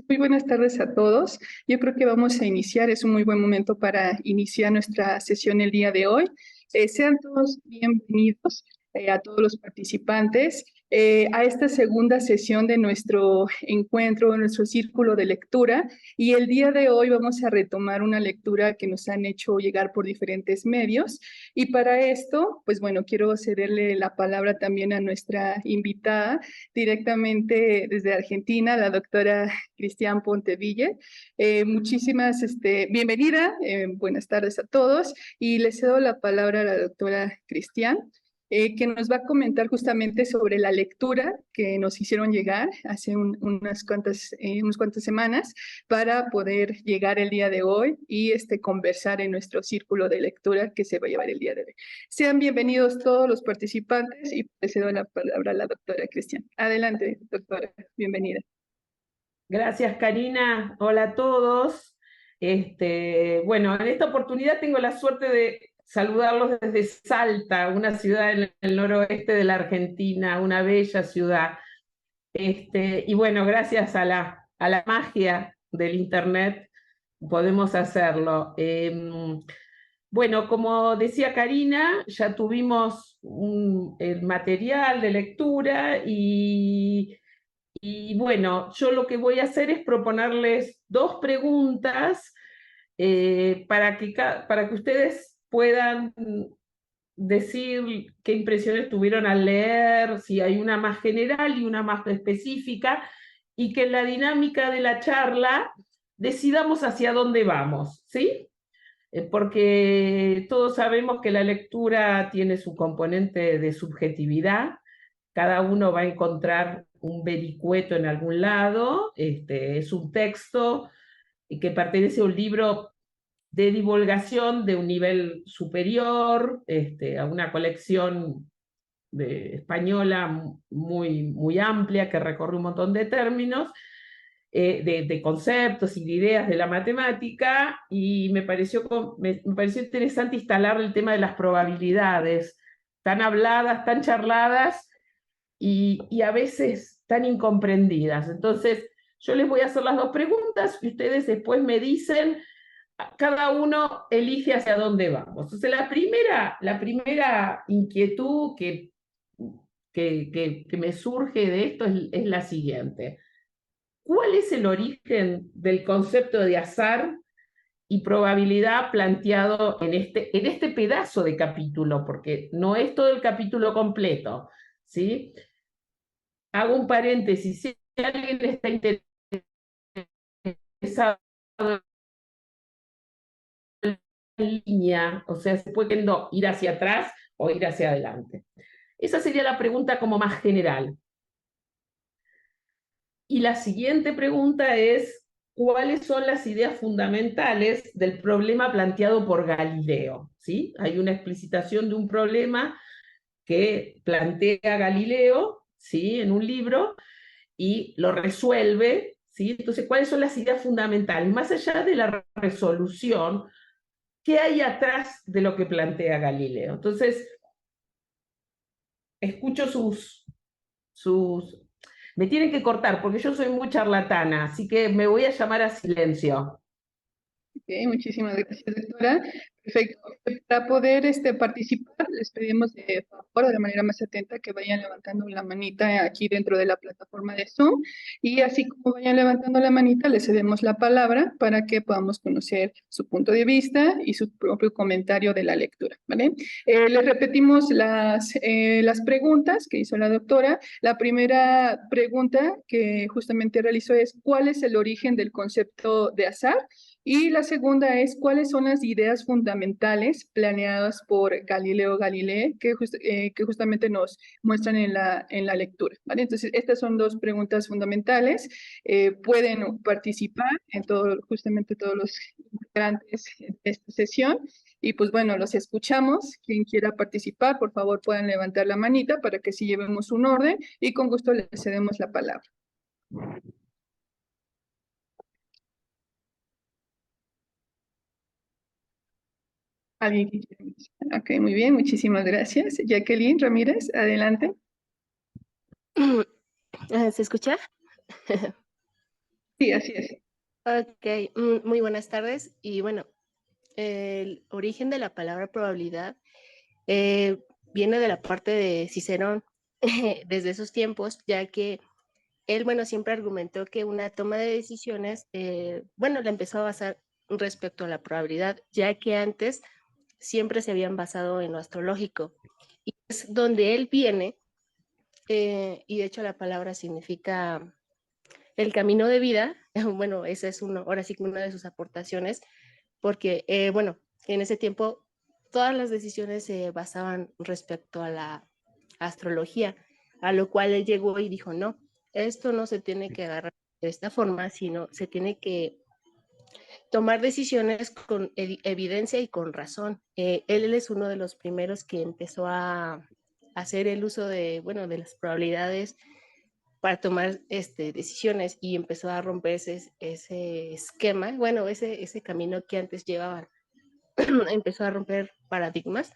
Muy buenas tardes a todos. Yo creo que vamos a iniciar, es un muy buen momento para iniciar nuestra sesión el día de hoy. Sean todos bienvenidos a todos los participantes a esta segunda sesión de nuestro encuentro, de nuestro círculo de lectura. Y el día de hoy vamos a retomar una lectura que nos han hecho llegar por diferentes medios. Y para esto, pues bueno, quiero cederle la palabra también a nuestra invitada directamente desde Argentina, la doctora Cristian Ponteville. Muchísimas, bienvenida, buenas tardes a todos y le cedo la palabra a la doctora Cristian. Que nos va a comentar justamente sobre la lectura que nos hicieron llegar hace unas cuantas semanas para poder llegar el día de hoy y conversar en nuestro círculo de lectura que se va a llevar el día de hoy. Sean bienvenidos todos los participantes y le cedo la palabra a la doctora Cristian. Adelante, doctora, bienvenida. Gracias, Karina. Hola a todos. Bueno, en esta oportunidad tengo la suerte de saludarlos desde Salta, una ciudad en el noroeste de la Argentina, una bella ciudad. Y bueno, gracias a la magia del Internet podemos hacerlo. Bueno, como decía Karina, ya tuvimos el material de lectura y bueno, yo lo que voy a hacer es proponerles dos preguntas para que ustedes puedan decir qué impresiones tuvieron al leer, si hay una más general y una más específica, y que en la dinámica de la charla decidamos hacia dónde vamos, ¿sí? Porque todos sabemos que la lectura tiene su componente de subjetividad, cada uno va a encontrar un vericueto en algún lado, es un texto que pertenece a un libro de divulgación de un nivel superior, a una colección española muy amplia que recorre un montón de términos, de conceptos y de ideas de la matemática, y me pareció interesante instalar el tema de las probabilidades, tan habladas, tan charladas, y a veces tan incomprendidas. Entonces, yo les voy a hacer las dos preguntas y ustedes después me dicen, cada uno elige hacia dónde vamos. Entonces, la primera inquietud que me surge de esto es la siguiente. ¿Cuál es el origen del concepto de azar y probabilidad planteado en este pedazo de capítulo? Porque no es todo el capítulo completo, ¿sí? Hago un paréntesis, si alguien está interesado en línea, o sea, se puede ir hacia atrás o ir hacia adelante. Esa sería la pregunta como más general. Y la siguiente pregunta es, ¿cuáles son las ideas fundamentales del problema planteado por Galileo? ¿Sí? Hay una explicitación de un problema que plantea Galileo, ¿sí?, en un libro, y lo resuelve, ¿sí? Entonces, ¿cuáles son las ideas fundamentales? Más allá de la resolución, ¿qué hay atrás de lo que plantea Galileo? Entonces, escucho me tienen que cortar porque yo soy muy charlatana, así que me voy a llamar a silencio. Okay, muchísimas gracias, doctora. Perfecto. Para poder participar, les pedimos de favor, de manera más atenta, que vayan levantando la manita aquí dentro de la plataforma de Zoom. Y así como vayan levantando la manita, les cedemos la palabra para que podamos conocer su punto de vista y su propio comentario de la lectura, ¿vale? Les repetimos las preguntas que hizo la doctora. La primera pregunta que justamente realizó es, ¿cuál es el origen del concepto de azar? Y la segunda es, ¿cuáles son las ideas fundamentales planeadas por Galileo Galilei que justamente nos muestran en la lectura? ¿Vale? Entonces, estas son dos preguntas fundamentales. Pueden participar en justamente todos los integrantes de esta sesión. Y pues bueno, los escuchamos. Quien quiera participar, por favor, puedan levantar la manita para que sí llevemos un orden y con gusto le cedemos la palabra. ¿Alguien que quiera iniciar? Ok, muy bien, muchísimas gracias. Jacqueline Ramírez, adelante. ¿Se escucha? Sí, así es. Ok, muy buenas tardes. Y bueno, el origen de la palabra probabilidad viene de la parte de Cicerón desde esos tiempos, ya que él, bueno, siempre argumentó que una toma de decisiones, bueno, la empezó a basar respecto a la probabilidad, ya que antes siempre se habían basado en lo astrológico. Y es donde él viene, y de hecho la palabra significa el camino de vida. Bueno, esa es uno, ahora sí que una de sus aportaciones, porque, bueno, en ese tiempo todas las decisiones se basaban respecto a la astrología, a lo cual él llegó y dijo, no, esto no se tiene que agarrar de esta forma, sino se tiene que tomar decisiones con evidencia y con razón. Él es uno de los primeros que empezó a hacer el uso de, bueno, de las probabilidades para tomar decisiones, y empezó a romper ese esquema, bueno, ese camino que antes llevaban. Empezó a romper paradigmas,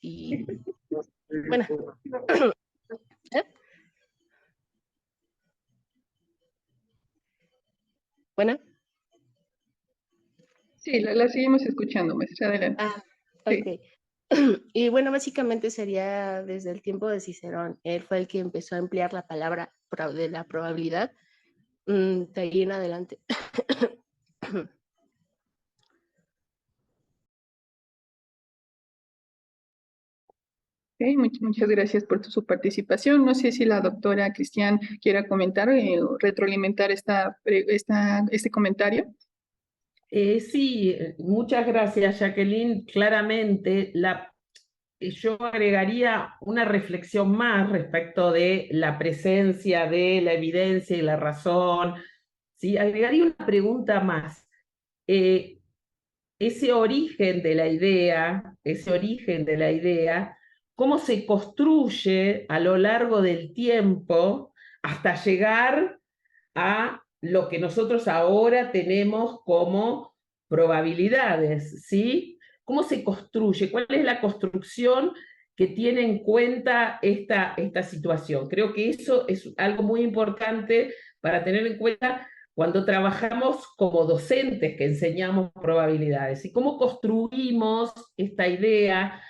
y bueno, ¿eh? Bueno, Sí, la seguimos escuchando, maestra. Adelante. Sí. ok. Y bueno, básicamente sería desde el tiempo de Cicerón. Él fue el que empezó a emplear la palabra de la probabilidad, de ahí en adelante. Ok, muchas gracias por su participación. No sé si la doctora Cristian quiera comentar o retroalimentar este comentario. Sí, muchas gracias, Jacqueline. Claramente, yo agregaría una reflexión más respecto de la presencia de la evidencia y la razón. ¿Sí? Agregaría una pregunta más. Eh, ese origen de la idea, cómo se construye a lo largo del tiempo hasta llegar a lo que nosotros ahora tenemos como probabilidades, ¿sí? ¿Cómo se construye? ¿Cuál es la construcción que tiene en cuenta esta situación? Creo que eso es algo muy importante para tener en cuenta cuando trabajamos como docentes que enseñamos probabilidades. ¿Y cómo construimos esta idea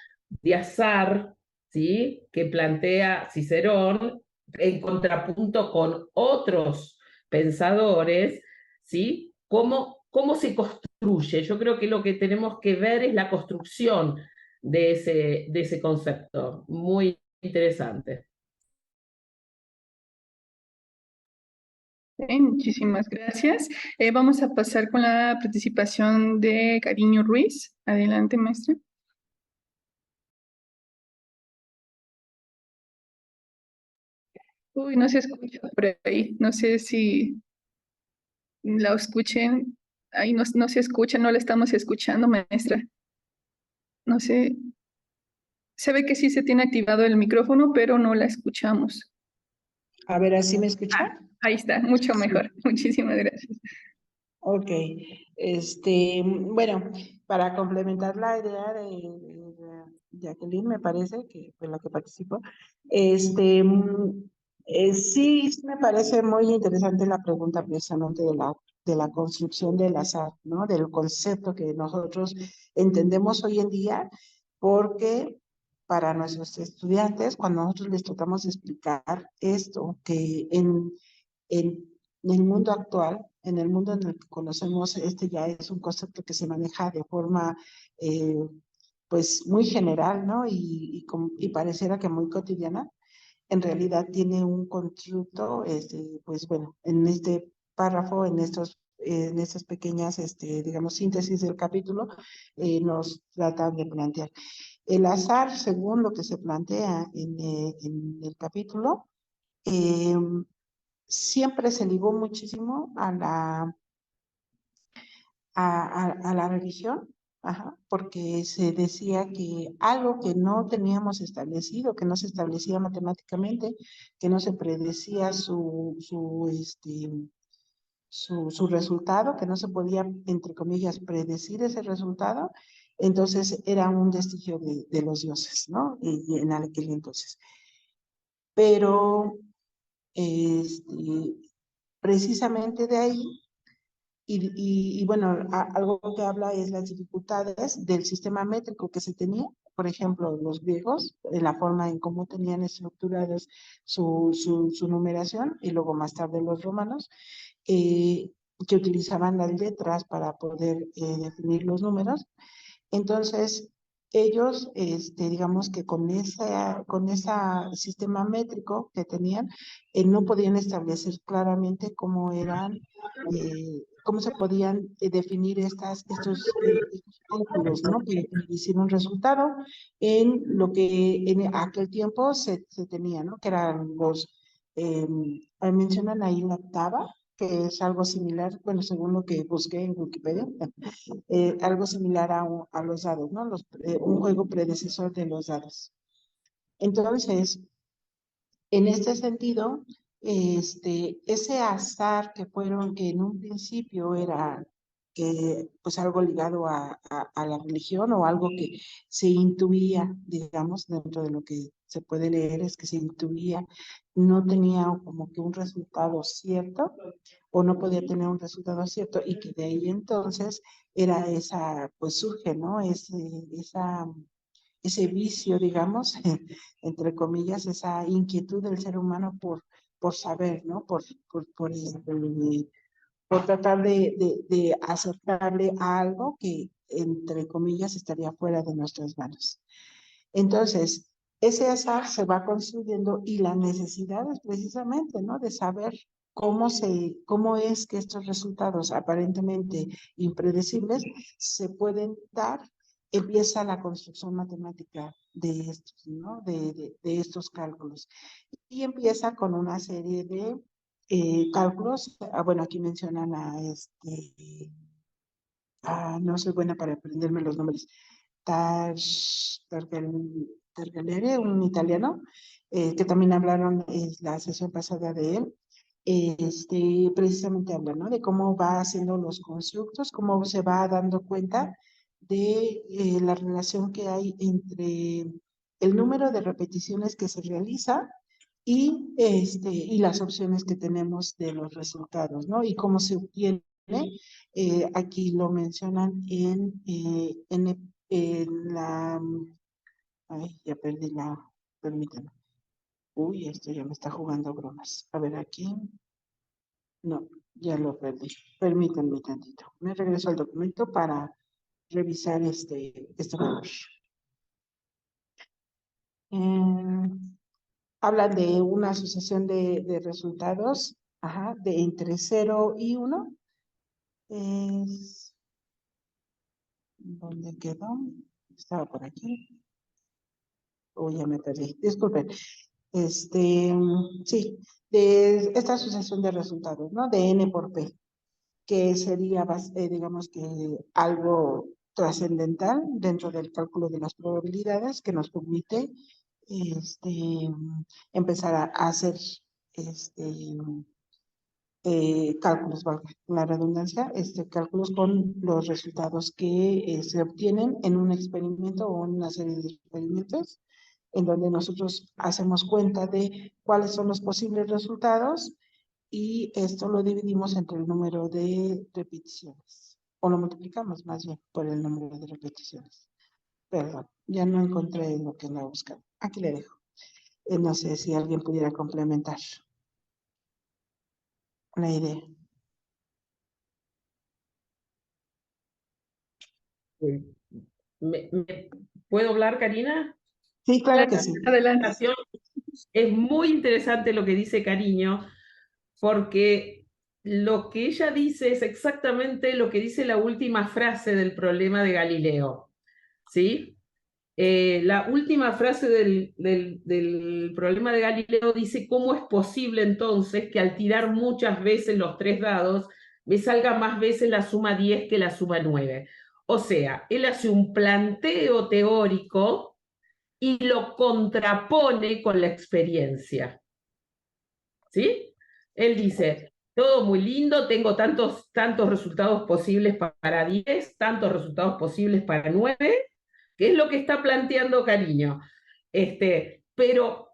de azar, ¿sí?, que plantea Cicerón en contrapunto con otros pensadores, ¿sí? ¿Cómo se construye? Yo creo que lo que tenemos que ver es la construcción de ese concepto. Muy interesante. Muchísimas gracias. Vamos a pasar con la participación de Cariño Ruiz. Adelante, maestra. Uy, no se escucha por ahí. No sé si la escuchen. Ahí no se escucha, no la estamos escuchando, maestra. No sé. Se ve que sí se tiene activado el micrófono, pero no la escuchamos. A ver, ¿así me escucha? Ahí está, mucho Sí. mejor. Muchísimas gracias. Ok, bueno, para complementar la idea de Jacqueline, me parece que fue la que participó, sí me parece muy interesante la pregunta precisamente de la construcción del azar, ¿no? Del concepto que nosotros entendemos hoy en día, porque para nuestros estudiantes, cuando nosotros les tratamos de explicar esto, que en el mundo actual, en el mundo en el que conocemos, ya es un concepto que se maneja de forma, eh, pues, muy general, ¿no? Y pareciera que muy cotidiana. En realidad tiene un constructo, pues, bueno, en este párrafo, en estas pequeñas, digamos, síntesis del capítulo, nos tratan de plantear. El azar, según lo que se plantea en el capítulo, eh, siempre se ligó muchísimo a la religión, ajá, porque se decía que algo que no teníamos establecido, que no se establecía matemáticamente, que no se predecía su resultado, que no se podía, entre comillas, predecir ese resultado, entonces era un vestigio de los dioses, ¿no? Y en aquel entonces. Pero este, precisamente de ahí, y bueno, algo que habla es las dificultades del sistema métrico que se tenía. Por ejemplo, los griegos, en la forma en cómo tenían estructuradas su numeración, y luego más tarde los romanos, que utilizaban las letras para poder definir los números. Entonces, ellos, digamos que con ese sistema métrico que tenían, no podían establecer claramente cómo se podían definir estos cálculos, ¿no? Que hicieron un resultado en lo que en aquel tiempo se tenía, ¿no? Que eran mencionan ahí la octava, que es algo similar, bueno, según lo que busqué en Wikipedia, algo similar a los dados, ¿no? Un juego predecesor de los dados. Entonces, en este sentido, ese azar que en un principio era pues algo ligado a la religión, o algo que se intuía, digamos, dentro de lo que se puede leer, es que se intuía, no tenía como que un resultado cierto, o no podía tener un resultado cierto, y que de ahí entonces pues surge, ¿no? Ese vicio, digamos, entre comillas, esa inquietud del ser humano por saber, ¿no? Por tratar de acercarle a algo que, entre comillas, estaría fuera de nuestras manos. Entonces, ese azar se va construyendo, y la necesidad es precisamente, ¿no? De saber cómo es que estos resultados aparentemente impredecibles se pueden dar. Empieza la construcción matemática de estos, ¿no? De estos cálculos. Y empieza con una serie de cálculos. Bueno, aquí mencionan no soy buena para aprenderme los nombres. Targelere, un italiano, que también hablaron la sesión pasada de él. Precisamente habla, ¿no? De cómo va haciendo los constructos, cómo se va dando cuenta de la relación que hay entre el número de repeticiones que se realiza y las opciones que tenemos de los resultados, ¿no? Y cómo se obtiene. Aquí lo mencionan en la... Ay, ya perdí permítanme. Uy, esto ya me está jugando bromas. A ver, aquí. No, ya lo perdí. Permítanme tantito. Me regreso al documento para revisar este valor. Hablan de una asociación de resultados, de entre 0 y 1. ¿Dónde quedó? Estaba por aquí. Ya me perdí. Disculpen. Sí, de esta asociación de resultados, ¿no? De N por P, que sería, digamos que algo trascendental dentro del cálculo de las probabilidades, que nos permite empezar a hacer cálculos, valga la redundancia, cálculos con los resultados que se obtienen en un experimento o en una serie de experimentos, en donde nosotros hacemos cuenta de cuáles son los posibles resultados, y esto lo dividimos entre el número de repeticiones, o lo multiplicamos más bien por el número de repeticiones. Perdón, ya no encontré lo que la buscaba. Aquí le dejo. No sé si alguien pudiera complementar la idea. ¿Puedo hablar, Karina? Sí, claro que sí. Adelante. Es muy interesante lo que dice Cariño, porque lo que ella dice es exactamente lo que dice la última frase del problema de Galileo, ¿sí? La última frase del problema de Galileo dice: ¿cómo es posible entonces que al tirar muchas veces los 3 dados me salga más veces la suma 10 que la suma 9? O sea, él hace un planteo teórico y lo contrapone con la experiencia, ¿sí? Él dice: todo muy lindo, tengo tantos resultados posibles para 10, tantos resultados posibles para 9, que es lo que está planteando Cariño. Pero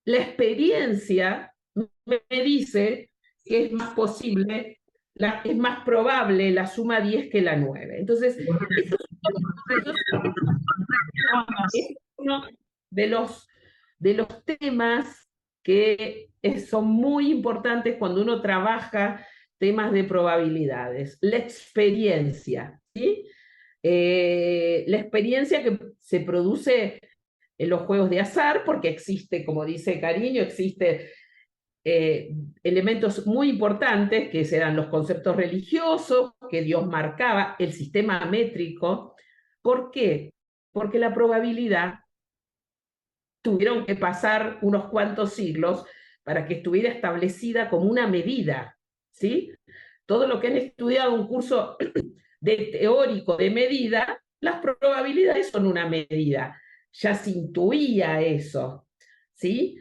la experiencia me dice que es más posible, es más probable la suma 10 que la 9. Entonces, eso es uno de los temas que son muy importantes cuando uno trabaja temas de probabilidades. La experiencia, ¿sí? La experiencia que se produce en los juegos de azar, porque existe, como dice Cariño, existe elementos muy importantes que serán los conceptos religiosos que Dios marcaba, el sistema métrico. ¿Por qué? Porque la probabilidad tuvieron que pasar unos cuantos siglos para que estuviera establecida como una medida, ¿sí? Todo lo que han estudiado un curso de teórico de medida, las probabilidades son una medida. Ya se intuía eso, ¿sí?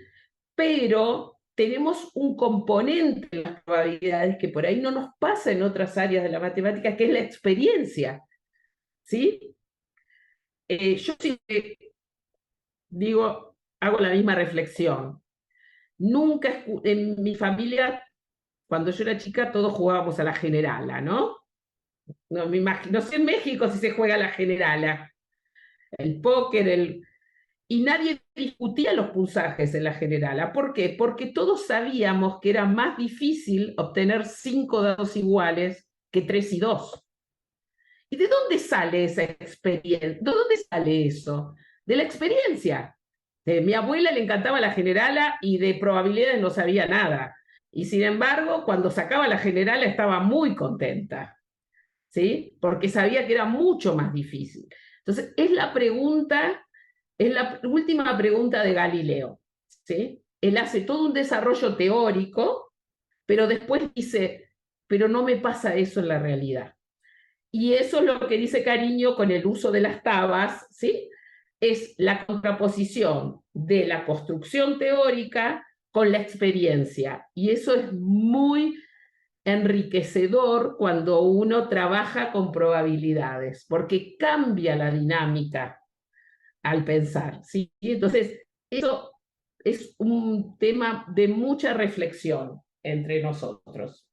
Pero tenemos un componente en las probabilidades que por ahí no nos pasa en otras áreas de la matemática, que es la experiencia, ¿sí? Yo sí digo, hago la misma reflexión. Nunca en mi familia, cuando yo era chica, todos jugábamos a la generala, ¿no? No me imagino, no sé en México si se juega a la generala, el póker, y nadie discutía los puntajes en la generala. ¿Por qué? Porque todos sabíamos que era más difícil obtener 5 dados iguales que 3 y 2. ¿Y de dónde sale esa experiencia? ¿De dónde sale eso? De la experiencia. Mi abuela le encantaba la generala y de probabilidades no sabía nada. Y sin embargo, cuando sacaba la generala estaba muy contenta, ¿sí? Porque sabía que era mucho más difícil. Entonces, es la última pregunta de Galileo, ¿sí? Él hace todo un desarrollo teórico, pero después dice, pero no me pasa eso en la realidad. Y eso es lo que dice Cariño con el uso de las tabas, ¿sí? Es la contraposición de la construcción teórica con la experiencia. Y eso es muy enriquecedor cuando uno trabaja con probabilidades, porque cambia la dinámica al pensar, ¿sí? Entonces, eso es un tema de mucha reflexión entre nosotros.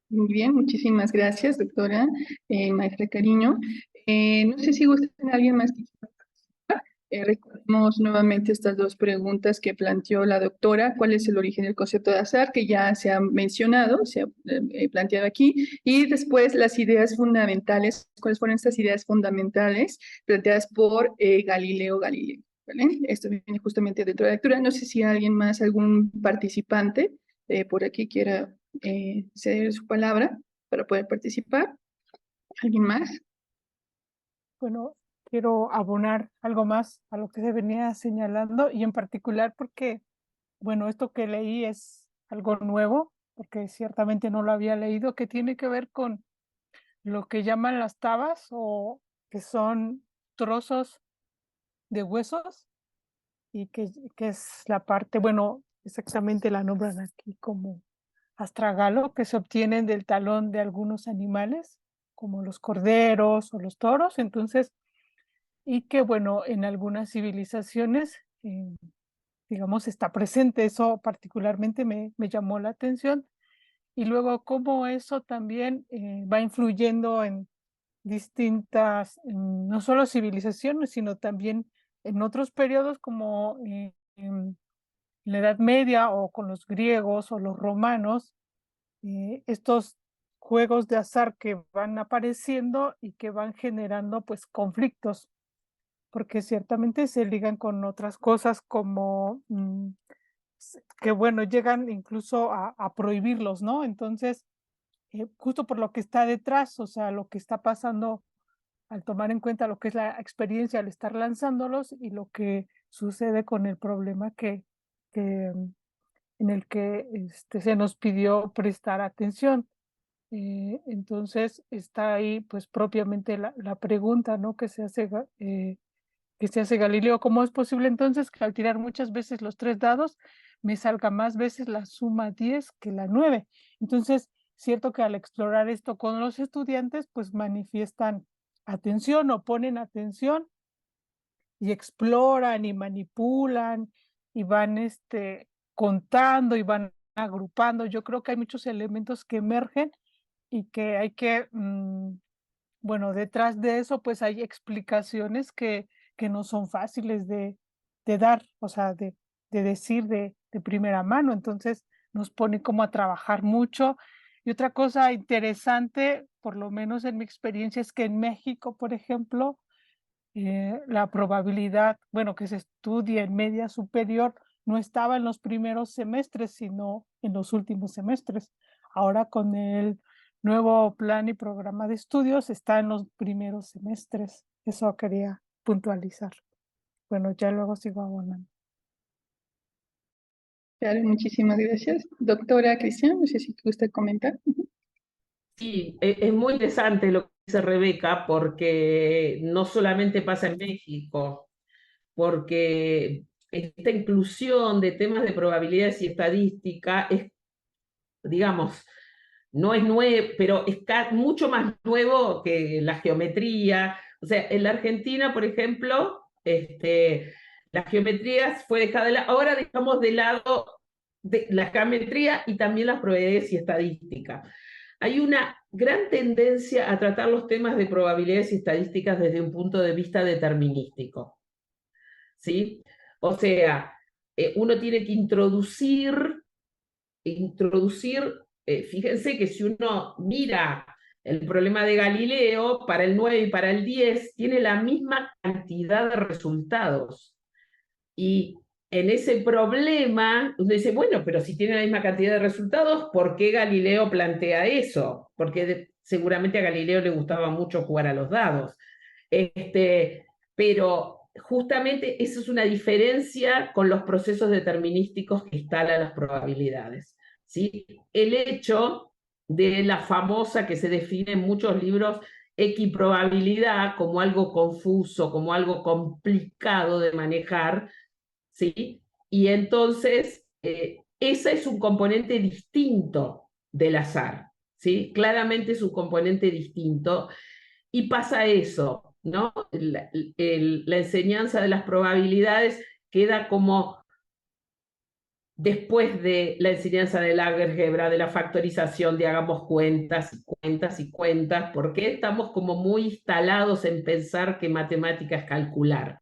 Muy bien, muchísimas gracias, doctora, maestra Cariño. No sé si gustan alguien más que quiera participar. Recordemos nuevamente estas dos preguntas que planteó la doctora. ¿Cuál es el origen del concepto de azar? Que ya se ha mencionado, se ha planteado aquí. Y después las ideas fundamentales. ¿Cuáles fueron estas ideas fundamentales planteadas por Galileo Galilei? ¿Vale? Esto viene justamente dentro de la lectura. No sé si alguien más, algún participante por aquí quiera ceder su palabra para poder participar. ¿Alguien más? Bueno, quiero abonar algo más a lo que se venía señalando y en particular porque, bueno, esto que leí es algo nuevo, porque ciertamente no lo había leído, que tiene que ver con lo que llaman las tabas o que son trozos de huesos y que es la parte, bueno, exactamente la nombran aquí como astragalo, que se obtienen del talón de algunos animales, como los corderos o los toros. Entonces, y que bueno, en algunas civilizaciones, digamos, está presente. Eso particularmente me llamó la atención. Y luego cómo eso también va influyendo en distintas, no solo civilizaciones, sino también en otros periodos como en la Edad Media o con los griegos o los romanos, estos juegos de azar que van apareciendo y que van generando pues conflictos, porque ciertamente se ligan con otras cosas como que bueno, llegan incluso a prohibirlos, ¿no? Entonces, justo por lo que está detrás, o sea, lo que está pasando al tomar en cuenta lo que es la experiencia al estar lanzándolos y lo que sucede con el problema que, en el que se nos pidió prestar atención. Entonces está ahí pues propiamente la pregunta, ¿no? Que se hace Galileo. ¿Cómo es posible entonces que al tirar muchas veces los 3 dados me salga más veces la suma 10 que la 9? Entonces, cierto que al explorar esto con los estudiantes, pues manifiestan atención o ponen atención y exploran y manipulan y van contando y van agrupando. Yo creo que hay muchos elementos que emergen y que hay que, bueno, detrás de eso, pues hay explicaciones que no son fáciles de dar, o sea, de decir de primera mano. Entonces nos pone como a trabajar mucho. Y otra cosa interesante, por lo menos en mi experiencia, es que en México, por ejemplo, la probabilidad, bueno, que se estudie en media superior no estaba en los primeros semestres, sino en los últimos semestres. Ahora con el nuevo plan y programa de estudios está en los primeros semestres. Eso quería puntualizar. Bueno, ya luego sigo abonando. Claro, muchísimas gracias. Doctora Cristian, no sé si gusta comentar. Sí, es muy interesante lo que dice Rebeca, porque no solamente pasa en México, porque esta inclusión de temas de probabilidades y estadística es, digamos, no es nuevo, pero es mucho más nuevo que la geometría. O sea, en la Argentina, por ejemplo, la geometría fue dejada de lado. Ahora dejamos de lado la geometría y también las probabilidades y estadística. Hay una gran tendencia a tratar los temas de probabilidades y estadísticas desde un punto de vista determinístico, ¿sí? O sea, uno tiene que introducir, fíjense que si uno mira el problema de Galileo, para el 9 y para el 10, tiene la misma cantidad de resultados. Y en ese problema, uno dice, bueno, pero si tiene la misma cantidad de resultados, ¿por qué Galileo plantea eso? Porque seguramente a Galileo le gustaba mucho jugar a los dados. Pero justamente esa es una diferencia con los procesos determinísticos que instalan las probabilidades, ¿sí? El hecho de la famosa que se define en muchos libros equiprobabilidad como algo confuso, como algo complicado de manejar, ¿sí? Y entonces, ese es un componente distinto del azar, ¿sí? Claramente es un componente distinto. Y pasa eso, ¿no? La enseñanza de las probabilidades queda como después de la enseñanza del álgebra, de la factorización, de hagamos cuentas y cuentas y cuentas, porque estamos como muy instalados en pensar que matemática es calcular.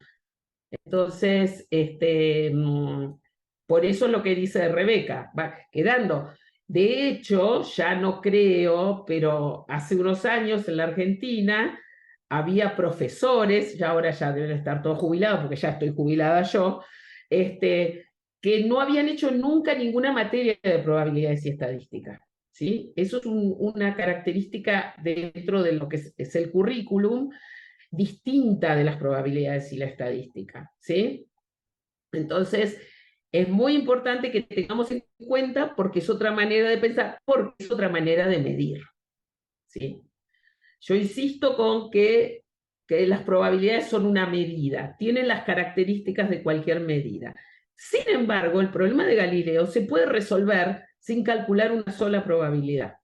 Entonces, por eso es lo que dice Rebeca, va quedando. De hecho, ya no creo, pero hace unos años en la Argentina había profesores, ya ahora ya deben estar todos jubilados, porque ya estoy jubilada yo, que no habían hecho nunca ninguna materia de probabilidades y estadística, ¿sí? Eso es una característica dentro de lo que es el currículum, distinta de las probabilidades y la estadística, ¿sí? Entonces, es muy importante que tengamos en cuenta porque es otra manera de pensar, porque es otra manera de medir, ¿sí? Yo insisto con que las probabilidades son una medida, tienen las características de cualquier medida. Sin embargo, el problema de Galileo se puede resolver sin calcular una sola probabilidad.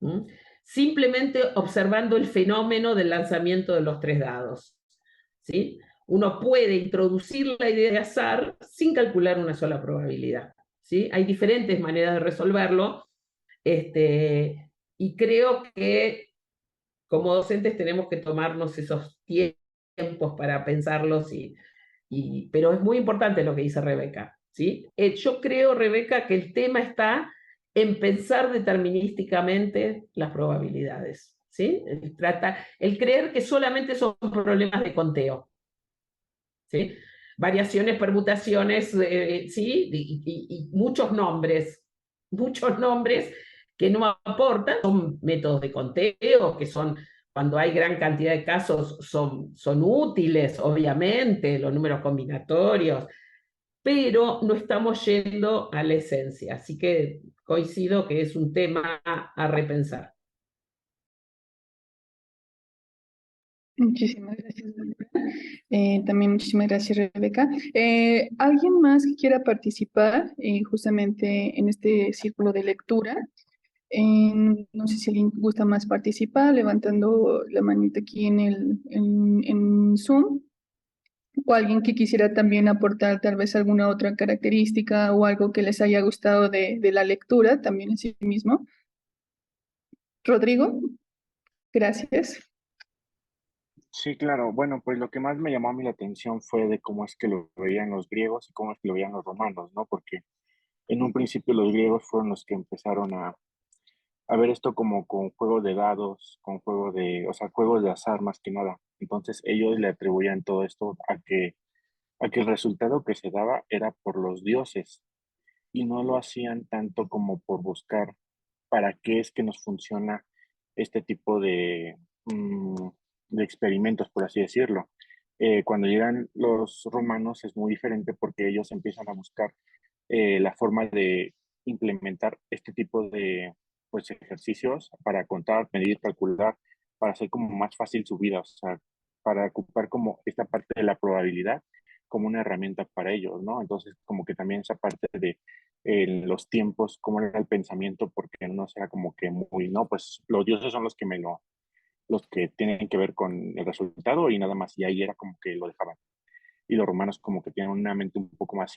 ¿Mm? Simplemente observando el fenómeno del lanzamiento de los 3 dados, ¿sí? Uno puede introducir la idea de azar sin calcular una sola probabilidad, ¿sí? Hay diferentes maneras de resolverlo, y creo que como docentes tenemos que tomarnos esos tiempos para pensarlos, pero es muy importante lo que dice Rebeca, ¿sí? Yo creo, Rebeca, que el tema está en pensar determinísticamente las probabilidades, ¿sí? El creer que solamente son problemas de conteo, ¿sí? Variaciones, permutaciones, ¿sí? Y muchos nombres que no aportan, son métodos de conteo, que son, cuando hay gran cantidad de casos, son útiles, obviamente, los números combinatorios, pero no estamos yendo a la esencia, así que coincido que es un tema a repensar. Muchísimas gracias, doctora. También muchísimas gracias, Rebeca. ¿Alguien más que quiera participar justamente en este círculo de lectura? No sé si alguien gusta más participar, levantando la manita aquí en Zoom. o alguien que quisiera también aportar tal vez alguna otra característica o algo que les haya gustado de la lectura también en sí mismo. Rodrigo, gracias. Sí, claro. Bueno, pues lo que más me llamó a mí la atención fue de cómo es que lo veían los griegos y cómo es que lo veían los romanos, ¿no? Porque en un principio los griegos fueron los que empezaron a ver esto como con juegos de dados, con juegos de, o sea, juegos de azar más que nada. Entonces ellos le atribuían todo esto a que el resultado que se daba era por los dioses y no lo hacían tanto como por buscar para qué es que nos funciona este tipo de experimentos, por así decirlo. Cuando llegan los romanos es muy diferente porque ellos empiezan a buscar la forma de implementar este tipo de pues, ejercicios para contar, medir, calcular, para hacer como más fácil su vida, o sea, para ocupar como esta parte de la probabilidad como una herramienta para ellos, ¿no? Entonces, como que también esa parte de los tiempos, cómo era el pensamiento, porque no sea como que muy, no, pues los dioses son los que tienen que ver con el resultado y nada más, y ahí era como que lo dejaban. Y los romanos como que tienen una mente un poco más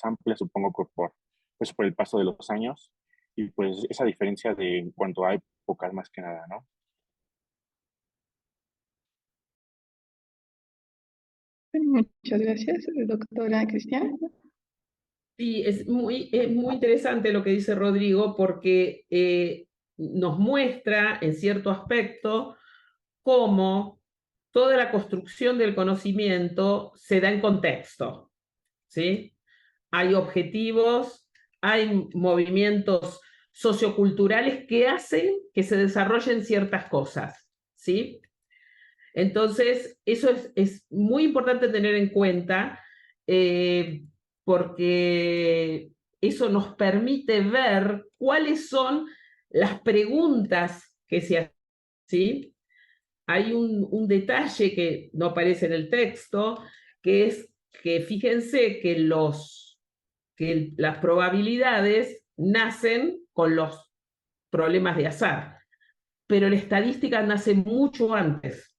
amplia, supongo que pues por el paso de los años, y pues esa diferencia de en cuanto a épocas más que nada, ¿no? Muchas gracias, doctora Cristian. Sí, es muy interesante lo que dice Rodrigo porque nos muestra en cierto aspecto cómo toda la construcción del conocimiento se da en contexto, ¿sí? Hay objetivos, hay movimientos socioculturales que hacen que se desarrollen ciertas cosas, ¿sí? Entonces, eso es muy importante tener en cuenta eh, porque eso nos permite ver cuáles son las preguntas que se hacen, ¿sí? Hay un detalle que no aparece en el texto, que es que fíjense que las probabilidades nacen con los problemas de azar, pero la estadística nace mucho antes.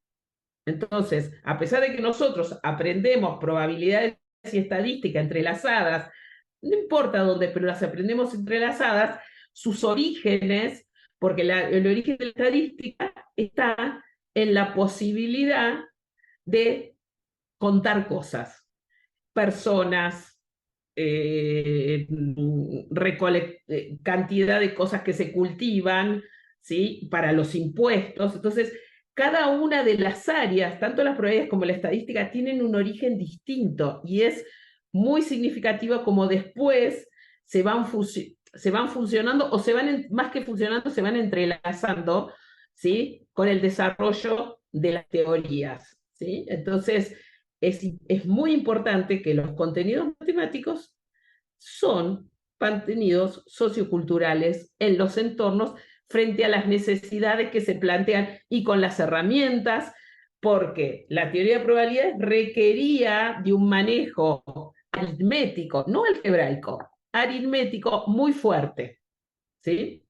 Entonces, a pesar de que nosotros aprendemos probabilidades y estadística entrelazadas, no importa dónde, pero las aprendemos entrelazadas, sus orígenes, porque el origen de la estadística está en la posibilidad de contar cosas, personas, cantidad de cosas que se cultivan, ¿sí? Para los impuestos. Entonces, cada una de las áreas, tanto las probabilidades como la estadística, tienen un origen distinto y es muy significativo como después se van funcionando o más que funcionando, se van entrelazando, ¿sí? Con el desarrollo de las teorías, ¿sí? Entonces, es muy importante que los contenidos matemáticos son contenidos socioculturales en los entornos frente a las necesidades que se plantean y con las herramientas, porque la teoría de probabilidades requería de un manejo aritmético, no algebraico, aritmético muy fuerte, ¿sí?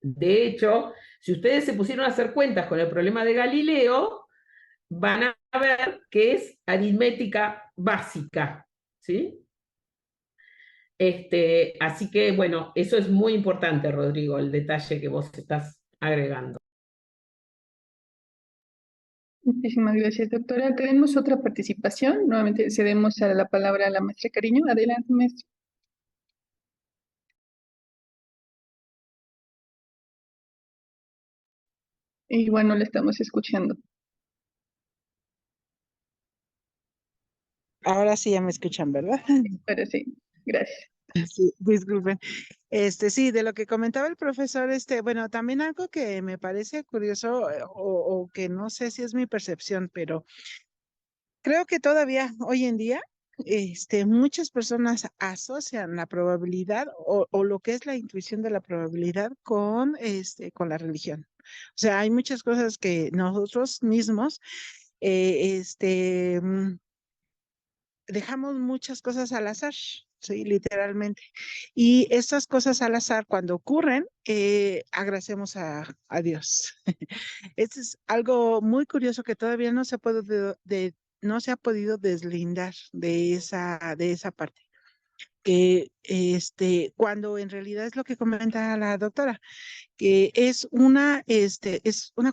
De hecho, si ustedes se pusieron a hacer cuentas con el problema de Galileo, van a ver que es aritmética básica, ¿sí? Así que, bueno, eso es muy importante, Rodrigo, el detalle que vos estás agregando. Muchísimas gracias, doctora. Tenemos otra participación. Nuevamente cedemos a la palabra a la maestra Cariño. Adelante, maestra. Y bueno, le estamos escuchando. Ahora sí ya me escuchan, ¿verdad? Pero sí, gracias. Sí, disculpen. Sí, de lo que comentaba el profesor, bueno, también algo que me parece curioso, o que no sé si es mi percepción, pero creo que todavía hoy en día, muchas personas asocian la probabilidad o lo que es la intuición de la probabilidad con la religión. O sea, hay muchas cosas que nosotros mismos, dejamos muchas cosas al azar, sí, literalmente. Y estas cosas al azar, cuando ocurren, agradecemos a Dios. Esto es algo muy curioso que todavía no se puede no se ha podido deslindar de esa parte. Que cuando en realidad es lo que comenta la doctora, que es una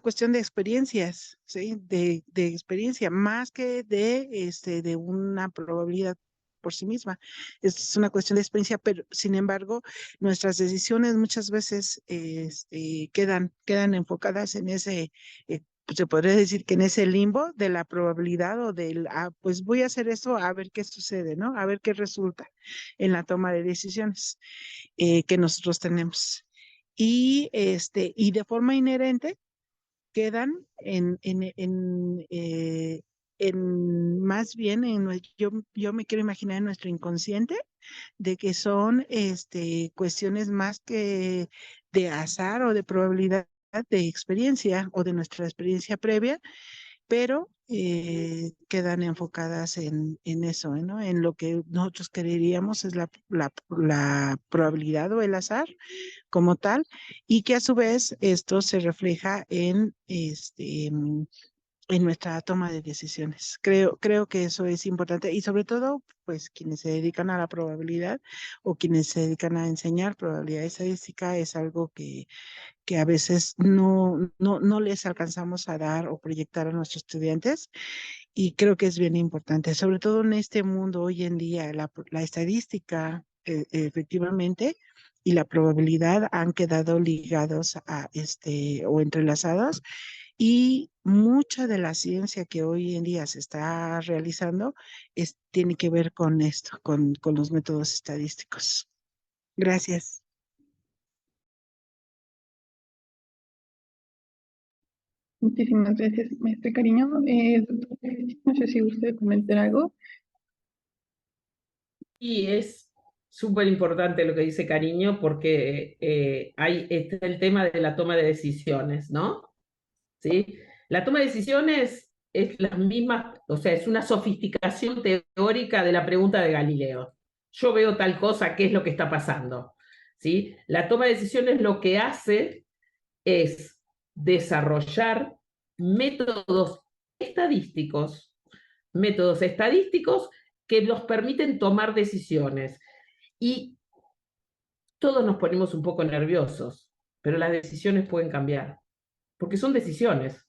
cuestión de experiencias, ¿sí? De experiencia, más que de una probabilidad por sí misma. Es una cuestión de experiencia, pero sin embargo, nuestras decisiones muchas veces quedan enfocadas en ese, pues se podría decir que en ese limbo de la probabilidad o del, pues voy a hacer esto a ver qué sucede, ¿no? A ver qué resulta en la toma de decisiones que nosotros tenemos. Y de forma inherente quedan más bien yo me quiero imaginar en nuestro inconsciente de que son cuestiones más que de azar o de probabilidad de experiencia o de nuestra experiencia previa, pero quedan enfocadas en eso, ¿no? En lo que nosotros creeríamos es la probabilidad o el azar como tal, y que a su vez esto se refleja en nuestra toma de decisiones. Creo que eso es importante y sobre todo, pues quienes se dedican a la probabilidad o quienes se dedican a enseñar probabilidad estadística es algo que a veces no les alcanzamos a dar o proyectar a nuestros estudiantes y creo que es bien importante, sobre todo en este mundo hoy en día, la estadística efectivamente y la probabilidad han quedado ligados a o entrelazados y mucha de la ciencia que hoy en día se está realizando tiene que ver con esto, con los métodos estadísticos. Gracias. Muchísimas gracias, maestra Cariño. Doctor Pérez, no sé si usted comentar algo. Y es súper importante lo que dice Cariño porque está el tema de la toma de decisiones, ¿no? ¿Sí? La toma de decisiones es la misma, o sea, es una sofisticación teórica de la pregunta de Galileo. Yo veo tal cosa, ¿qué es lo que está pasando? ¿Sí? La toma de decisiones lo que hace es desarrollar métodos estadísticos que nos permiten tomar decisiones. Y todos nos ponemos un poco nerviosos, pero las decisiones pueden cambiar, porque son decisiones,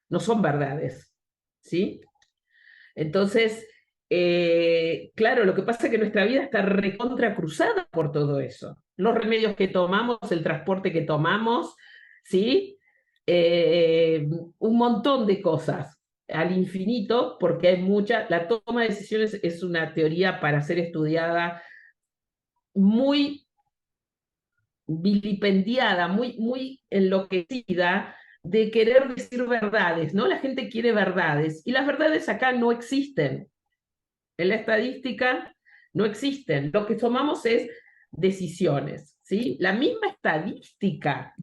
no son verdades, ¿sí? Entonces, claro, lo que pasa es que nuestra vida está recontra cruzada por todo eso. Los remedios que tomamos, el transporte que tomamos, ¿sí? Un montón de cosas al infinito, porque hay la toma de decisiones es una teoría para ser estudiada muy vilipendiada, muy enloquecida de querer decir verdades, ¿no? La gente quiere verdades y las verdades acá no existen. En la estadística no existen. Lo que tomamos es decisiones, ¿sí? La misma estadística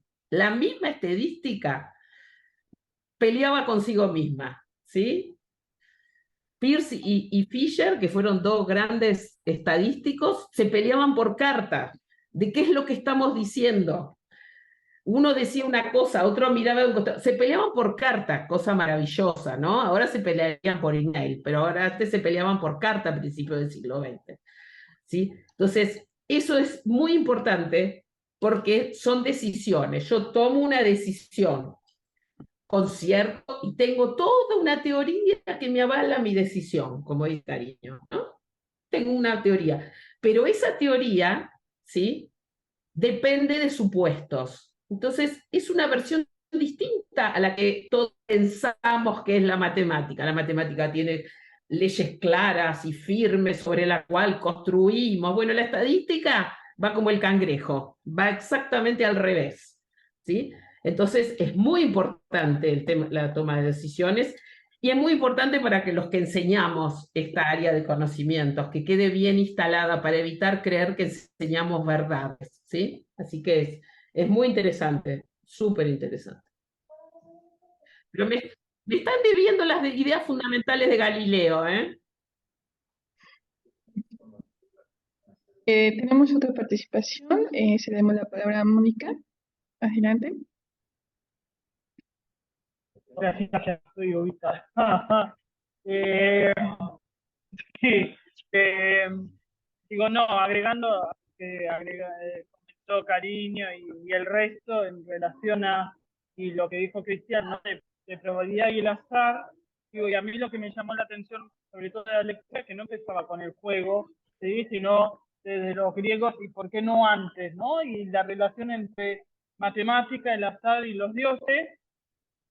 peleaba consigo misma, ¿sí? Peirce y Fisher, que fueron dos grandes estadísticos, se peleaban por carta de qué es lo que estamos diciendo. Uno decía una cosa, otro miraba un costado. Se peleaban por carta, cosa maravillosa, ¿no? Ahora se pelearían por email, pero ahora antes se peleaban por carta a principios del siglo XX, ¿sí? Entonces, eso es muy importante porque son decisiones. Yo tomo una decisión concierto y tengo toda una teoría que me avala mi decisión, como dice Cariño, ¿no? Tengo una teoría, pero esa teoría, ¿sí? Depende de supuestos. Entonces, es una versión distinta a la que todos pensamos que es la matemática. La matemática tiene leyes claras y firmes sobre la cual construimos. Bueno, la estadística va como el cangrejo, va exactamente al revés, ¿sí? Entonces, es muy importante el tema, la toma de decisiones y es muy importante para que los que enseñamos esta área de conocimientos, que quede bien instalada para evitar creer que enseñamos verdades, ¿sí? Así que es muy interesante, súper interesante. Pero me están debiendo las ideas fundamentales de Galileo, ¿eh? Tenemos otra participación. Cedemos la palabra a Mónica. Adelante. Gracias, estoy ubicada. Eh, sí, eh, digo, no, agregando a que comentó Cariño y el resto en relación a y lo que dijo Cristian, ¿no? De probabilidad y el azar, digo, y a mí lo que me llamó la atención, sobre todo de la lectura, que no empezaba con el juego, ¿sí? Sino desde los griegos y por qué no antes, ¿no? Y la relación entre matemática, el azar y los dioses,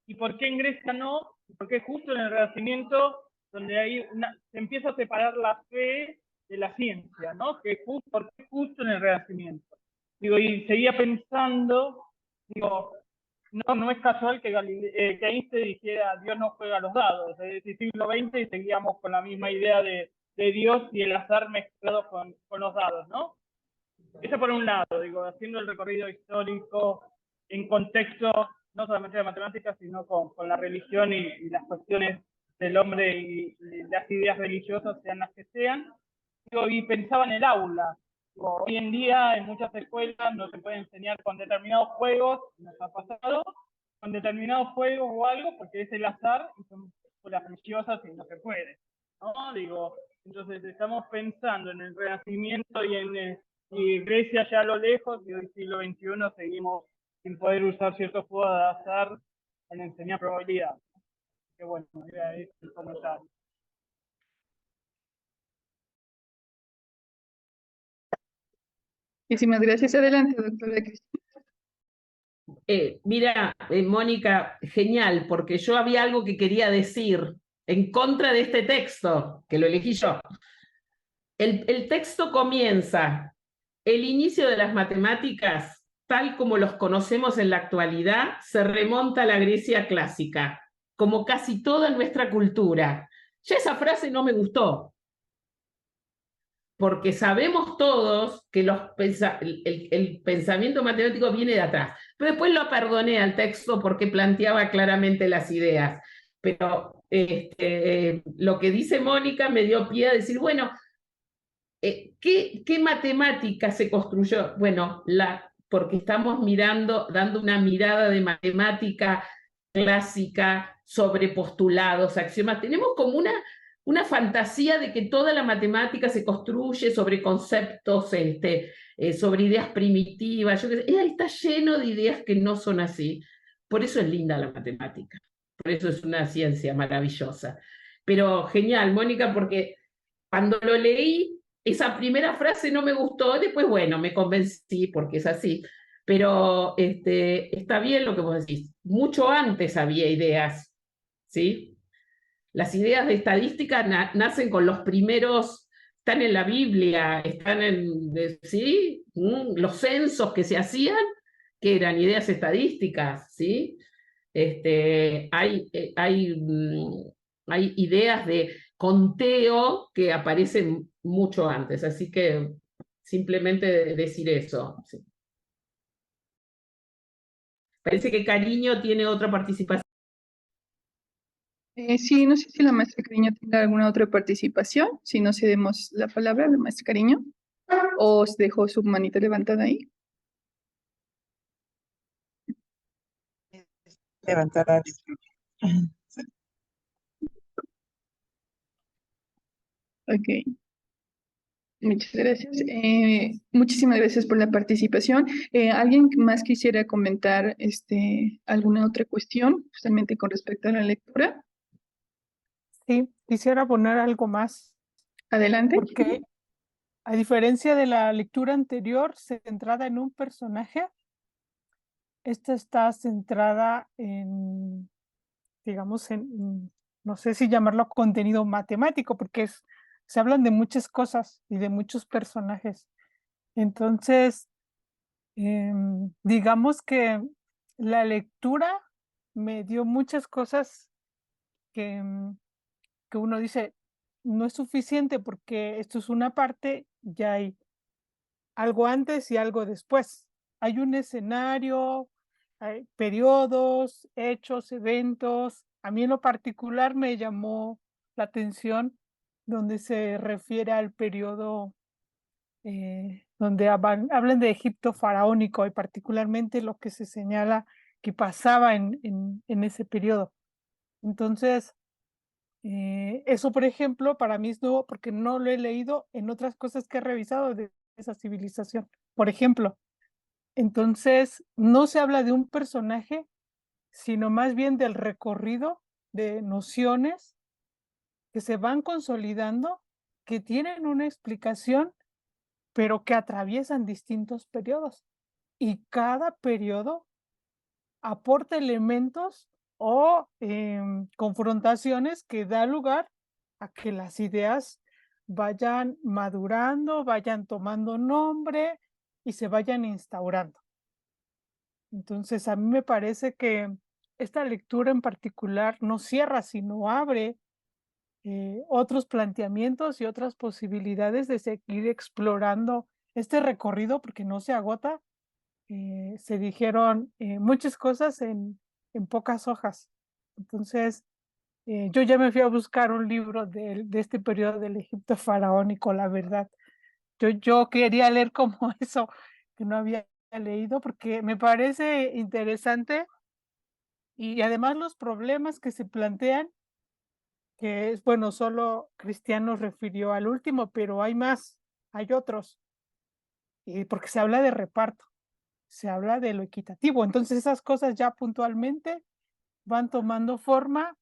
y por qué en Grecia no, porque justo en el Renacimiento, donde se empieza a separar la fe de la ciencia, ¿no? ¿Por qué justo en el Renacimiento? Digo, y seguía pensando, digo, no es casual que Einstein dijera Dios no juega a los dados, es decir, siglo XX y seguíamos con la misma idea de Dios y el azar mezclado con los dados, ¿no? Eso por un lado, digo, haciendo el recorrido histórico en contexto no solamente de matemáticas, sino con la religión y las cuestiones del hombre y las ideas religiosas, sean las que sean. Digo, y pensaba en el aula. Digo, hoy en día en muchas escuelas no se puede enseñar con determinados juegos, nos ha pasado, con determinados juegos o algo, porque es el azar y son escuelas religiosas y no se puede. ¿No? Digo, entonces estamos pensando en el Renacimiento y Grecia ya a lo lejos, y hoy siglo XXI seguimos sin poder usar ciertos juegos de azar en enseñar probabilidad. Que bueno, era ese el comentario. Muchísimas gracias. Adelante, doctora Cristina. Mira, Mónica, genial, porque yo había algo que quería decir en contra de este texto, que lo elegí yo. El texto comienza, el inicio de las matemáticas, tal como los conocemos en la actualidad, se remonta a la Grecia clásica, como casi toda nuestra cultura. Ya esa frase no me gustó, porque sabemos todos que el pensamiento matemático viene de atrás. Pero después lo perdoné al texto porque planteaba claramente las ideas. Pero lo que dice Mónica me dio pie a decir, bueno, ¿qué matemática se construyó? Bueno, porque estamos dando una mirada de matemática clásica sobre postulados, axiomas. Tenemos como una fantasía de que toda la matemática se construye sobre conceptos, sobre ideas primitivas. Está lleno de ideas que no son así. Por eso es linda la matemática. Por eso es una ciencia maravillosa. Pero genial, Mónica, porque cuando lo leí, esa primera frase no me gustó, después, bueno, me convencí porque es así. Pero está bien lo que vos decís. Mucho antes había ideas, ¿sí? Las ideas de estadística nacen con los primeros, están en la Biblia, ¿sí? Los censos que se hacían, que eran ideas estadísticas, ¿sí? Hay ideas de conteo que aparecen mucho antes, así que simplemente decir eso. Sí. Parece que Cariño tiene otra participación. Sí, no sé si la maestra Cariño tenga alguna otra participación, si no cedemos la palabra a la maestra Cariño, o dejó su manita levantada ahí. Levantada. Ok, muchas gracias. Muchísimas gracias por la participación. ¿Alguien más quisiera comentar alguna otra cuestión, justamente con respecto a la lectura? Sí, quisiera poner algo más, Adelante. porque a diferencia de la lectura anterior, centrada en un personaje, esta está centrada en, digamos, no sé si llamarlo contenido matemático, porque se hablan de muchas cosas y de muchos personajes. Entonces, digamos que la lectura me dio muchas cosas que uno dice, no es suficiente porque esto es una parte, ya hay algo antes y algo después. Hay un escenario, hay periodos, hechos, eventos. A mí en lo particular me llamó la atención donde se refiere al periodo donde hablan de Egipto faraónico y particularmente lo que se señala que pasaba en ese periodo. Entonces, Eso, por ejemplo, para mí es nuevo porque no lo he leído en otras cosas que he revisado de esa civilización. Por ejemplo, entonces no se habla de un personaje, sino más bien del recorrido de nociones que se van consolidando, que tienen una explicación, pero que atraviesan distintos periodos. Y cada periodo aporta elementos o confrontaciones que da lugar a que las ideas vayan madurando, vayan tomando nombre y se vayan instaurando. Entonces, a mí me parece que esta lectura en particular no cierra, sino abre otros planteamientos y otras posibilidades de seguir explorando este recorrido porque no se agota. Se dijeron muchas cosas en pocas hojas. Entonces, yo ya me fui a buscar un libro de este periodo del Egipto faraónico, la verdad. Yo quería leer como eso, que no había leído, porque me parece interesante y además los problemas que se plantean, que es, bueno, solo Cristiano refirió al último, pero hay más, hay otros, porque se habla de reparto, se habla de lo equitativo. Entonces esas cosas ya puntualmente van tomando forma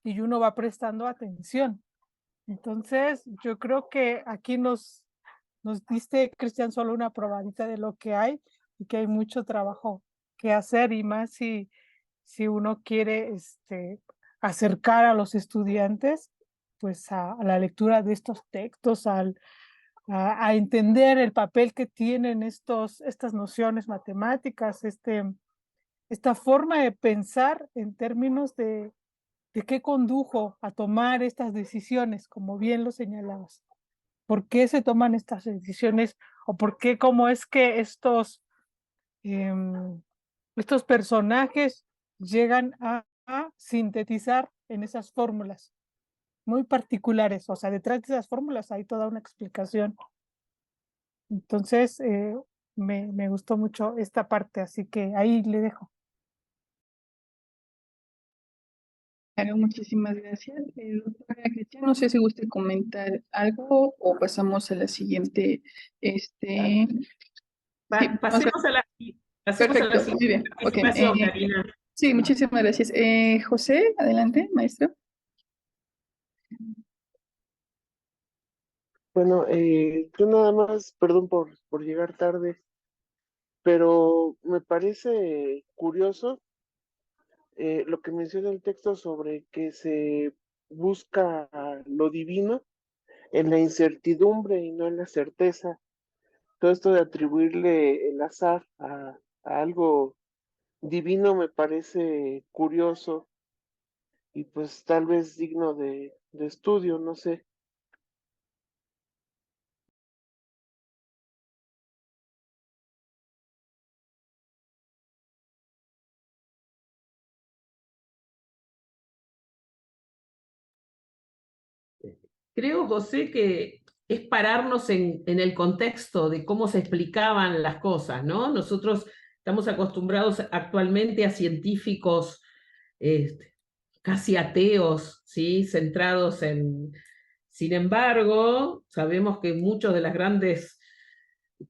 y uno va prestando atención. Entonces yo creo que aquí nos diste, Cristian, solo una probadita de lo que hay y que hay mucho trabajo que hacer y más si uno quiere acercar a los estudiantes pues a la lectura de estos textos, a entender el papel que tienen estas nociones matemáticas, esta forma de pensar en términos de qué condujo a tomar estas decisiones, como bien lo señalabas. ¿Por qué se toman estas decisiones? ¿O por qué, cómo es que estos personajes llegan a sintetizar en esas fórmulas muy particulares? O sea, detrás de esas fórmulas hay toda una explicación. Entonces, me gustó mucho esta parte, así que ahí le dejo. Claro, muchísimas gracias. Doctora Cristian, no sé si guste comentar algo o pasamos a la siguiente. Sí, Pasemos a la perfecto, muy siguiente bien. Ok, participación, Karina. sí, muchísimas gracias. José, adelante, maestro. Bueno, yo nada más, perdón por llegar tarde, pero me parece curioso lo que menciona el texto sobre que se busca lo divino en la incertidumbre y no en la certeza. Todo esto de atribuirle el azar a algo divino me parece curioso y pues tal vez digno de estudio, no sé. Creo, José, que es pararnos en el contexto de cómo se explicaban las cosas, ¿no? Nosotros estamos acostumbrados actualmente a científicos casi ateos, ¿sí? Centrados en... Sin embargo, sabemos que muchos de las grandes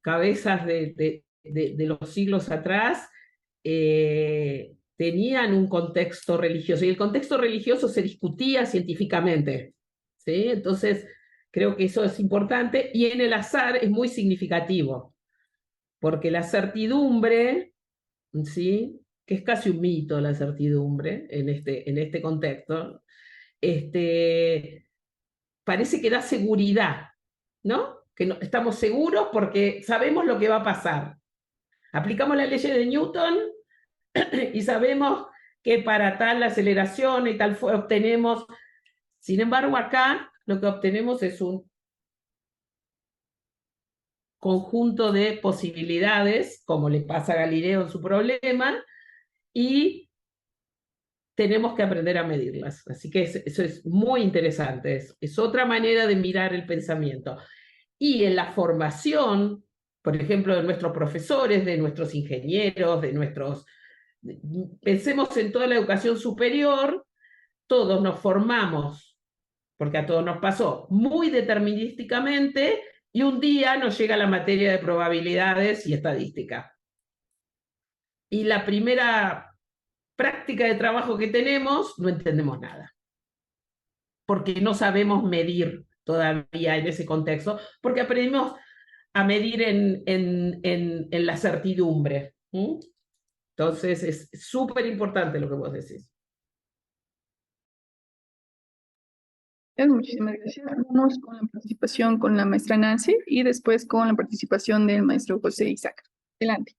cabezas de los siglos atrás tenían un contexto religioso, y el contexto religioso se discutía científicamente, ¿sí? Entonces, creo que eso es importante, y en el azar es muy significativo, porque la certidumbre, ¿sí? Que es casi un mito la certidumbre en este contexto, parece que da seguridad, ¿no? Que no, estamos seguros porque sabemos lo que va a pasar. Aplicamos la ley de Newton y sabemos que para tal aceleración y tal obtenemos. Sin embargo, acá lo que obtenemos es un conjunto de posibilidades, como le pasa a Galileo en su problema, y tenemos que aprender a medirlas. Así que eso es muy interesante, es otra manera de mirar el pensamiento. Y en la formación, por ejemplo, de nuestros profesores, de nuestros ingenieros, pensemos en toda la educación superior, todos nos formamos porque a todos nos pasó, muy determinísticamente, y un día nos llega la materia de probabilidades y estadística. Y la primera práctica de trabajo que tenemos, no entendemos nada, porque no sabemos medir todavía en ese contexto, porque aprendimos a medir en la certidumbre. Entonces es súper importante lo que vos decís. Muchísimas gracias. Vamos con la participación con la maestra Nancy y después con la participación del maestro José Isaac. Adelante.